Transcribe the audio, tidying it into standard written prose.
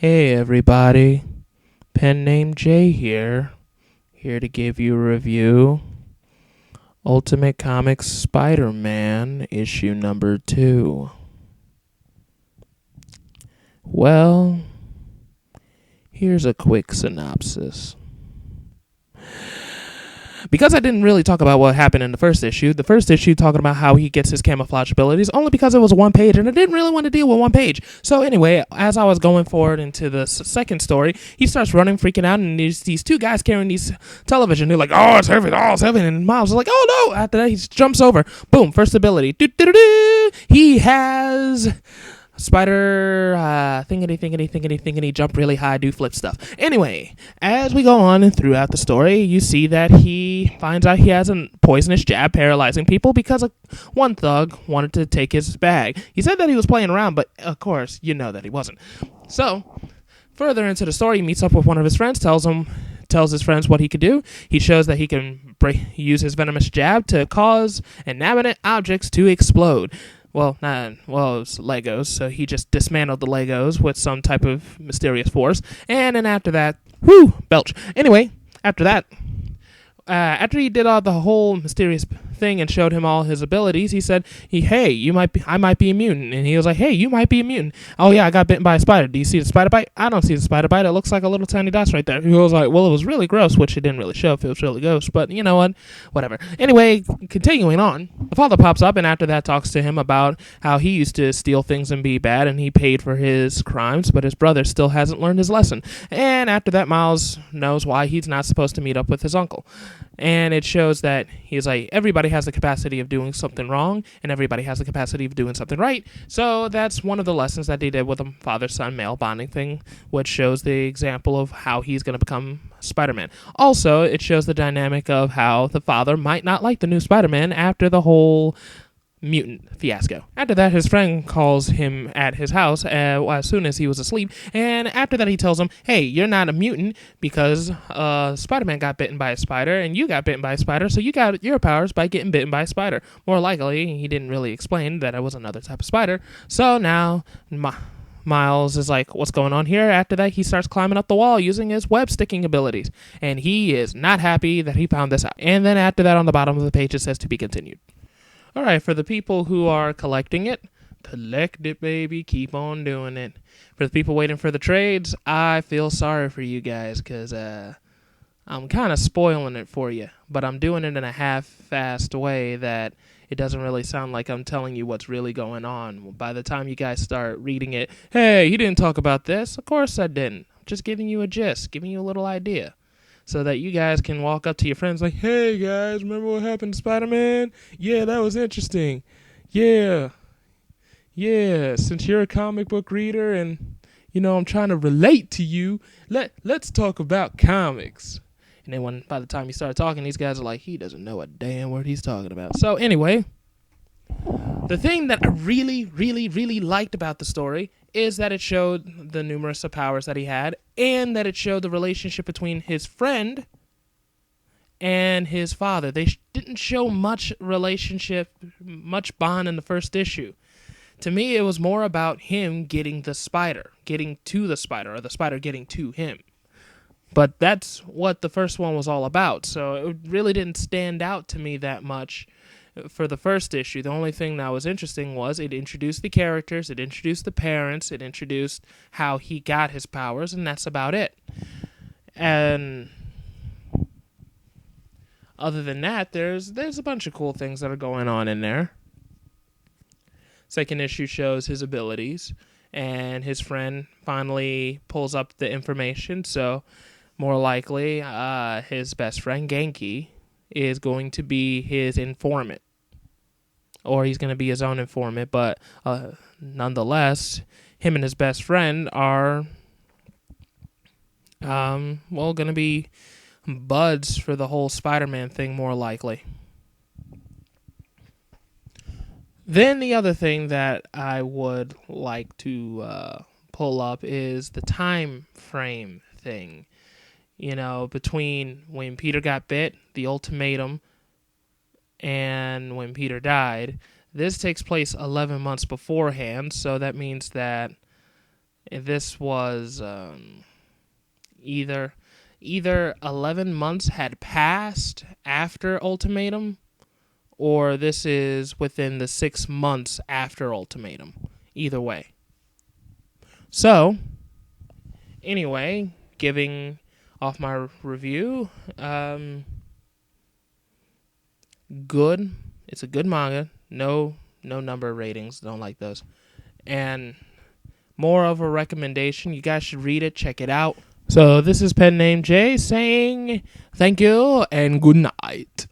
Hey everybody, pen name Jay here to give you a review. Ultimate Comics Spider-Man Issue number 2. Well, here's a quick synopsis. Because I didn't really talk about what happened in the first issue talking about how he gets his camouflage abilities, only because it was one page, and I didn't really want to deal with one page. So anyway, as I was going forward into the second story, he starts running, freaking out, and there's these two guys carrying these television. They're like, oh, it's heavy, and Miles is like, oh no! After that, he jumps over. Boom, first ability. He has... Spider, thingy, jump really high, do flip stuff. Anyway, as we go on throughout the story, you see that he finds out he has a poisonous jab paralyzing people because one thug wanted to take his bag. He said that he was playing around, but of course, you know that he wasn't. So, further into the story, he meets up with one of his friends, tells his friends what he could do. He shows that he can use his venomous jab to cause inanimate objects to explode. Well, it was Legos, so he just dismantled the Legos with some type of mysterious force. And then after that, belch. Anyway, after that, after he did all the whole mysterious thing and showed him all his abilities, he said, I might be a mutant. And he was like, hey, you might be a mutant. Oh yeah, I got bitten by a spider. Do you see the spider bite? I don't see the spider bite. It looks like a little tiny dot right there. He was like, well, it was really gross, which it didn't really show if it was really gross, but you know what? Whatever. Anyway, continuing on, the father pops up and after that talks to him about how he used to steal things and be bad and he paid for his crimes, but his brother still hasn't learned his lesson. And after that, Miles knows why he's not supposed to meet up with his uncle. And it shows that he's like, everybody has the capacity of doing something wrong, and everybody has the capacity of doing something right. So that's one of the lessons that they did with the father-son male bonding thing, which shows the example of how he's going to become Spider-Man. Also, it shows the dynamic of how the father might not like the new Spider-Man after the whole mutant fiasco. After that, his friend calls him at his house as soon as he was asleep, and after that he tells him, hey, you're not a mutant because Spider-Man got bitten by a spider and you got bitten by a spider, so you got your powers by getting bitten by a spider. More likely, he didn't really explain that it was another type of spider, so now Miles is like, what's going on here? After that, he starts climbing up the wall using his web sticking abilities, and he is not happy that he found this out. And then after that, on the bottom of the page, it says to be continued. All right, for the people who are collecting it, collect it, baby. Keep on doing it. For the people waiting for the trades, I feel sorry for you guys because I'm kind of spoiling it for you, but I'm doing it in a half-assed way that it doesn't really sound like I'm telling you what's really going on. By the time you guys start reading it, hey, he didn't talk about this. Of course I didn't. I'm just giving you a gist, giving you a little idea. So that you guys can walk up to your friends like, hey guys, remember what happened to Spider-Man? Yeah, that was interesting. Yeah, since you're a comic book reader and, I'm trying to relate to you, let's talk about comics. And then by the time you start talking, these guys are like, he doesn't know a damn word he's talking about. So anyway, the thing that I really, really, really liked about the story is that it showed the numerous powers that he had, and that it showed the relationship between his friend and his father. They didn't show much relationship, much bond in the first issue. To me, it was more about him getting to the spider, or the spider getting to him. But that's what the first one was all about, so it really didn't stand out to me that much. For the first issue, the only thing that was interesting was it introduced the characters, it introduced the parents, it introduced how he got his powers, and that's about it. And other than that, there's a bunch of cool things that are going on in there. Second issue shows his abilities, and his friend finally pulls up the information, so more likely his best friend, Genki, is going to be his informant. Or he's going to be his own informant, but nonetheless, him and his best friend are, going to be buds for the whole Spider-Man thing, more likely. Then the other thing that I would like to pull up is the time frame thing. Between when Peter got bit, the ultimatum, and when Peter died. This takes place 11 months beforehand, so that means that this was either 11 months had passed after Ultimatum, or this is within the 6 months after Ultimatum. Either way. So, anyway, giving off my review, good. It's a good manga. No number ratings. Don't like those. And more of a recommendation. You guys should read it. Check it out. So this is Pen Name Jay saying thank you and good night.